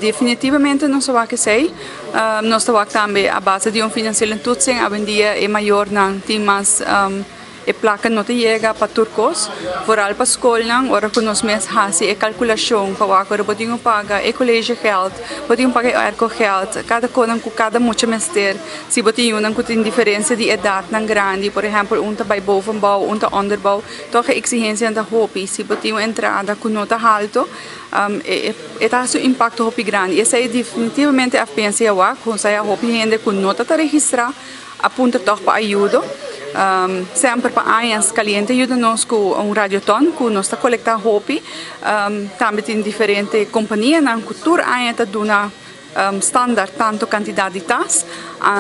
definitivamente não só que sei, nós estamos também a base de financeiro tudo a dia é maior não tem mais e placa não te chega para turcos, vooral para escola não, ora que nós mesmos fazemos a calculação para o agora podemos pagar o colégio geld, podemos pagar o arco geld, cada coisa com cada muito mester, se podemos que tem diferença de idade não grande, por exemplo, um tá bij bovenbouw, um tá onderbouw, toch a exigência da roupa, se podemos entrada com nota alto, está seu impacto roupa grande, essa é definitivamente a pensar com a roupa ainda com nota tá registrar, aponta toch para ajuda. Sempre para anos caliente ajuda-nos com radioton, que nós está coletando roupa, também tem diferentes companhias, na cultura ainda dá standard tanto quantidade de tas,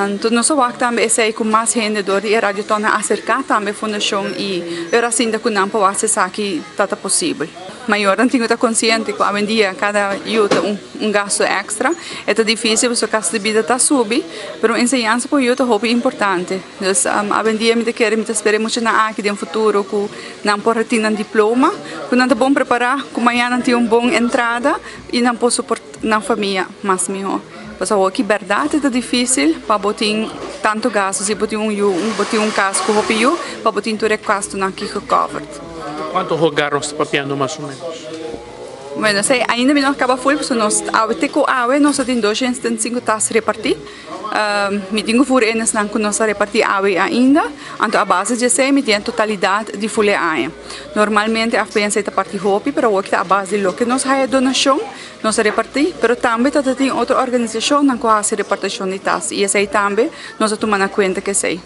então nós vamos também esse com mais vendedor e radioton acercar também fundação e eu assim da com não para acessar que está possível. Maior não tenho consciente que hoje em dia cada ajuda gasto extra, é difícil porque o custo de vida está subindo, mas ensinança para ajuda é importante. Então, hoje em dia me quero me esperar muito na aqui no futuro que não pode ter um diploma, que não é bom preparar, que amanhã não tem uma boa entrada e não pode suportar na família mais melhor. Mas aqui verdade é difícil para botar tanto gasto, se botar um caso com o para botar todo o gasto aqui covered. Quanto rogar nós está papiando mais ou menos? Bueno, sei, ainda não acaba full, porque nós até com a nós temos 205 taxas repartir. Me tenho por eles não que nós repartir ainda, então a base de sei me tem a totalidade de folha ainda. Normalmente a pensa é a parte roupa, mas o que a base de lo que nós é donação, nós repartir, mas também tem outra organização na qual a repartição de taxas e essa também nós tomamos na conta que sei.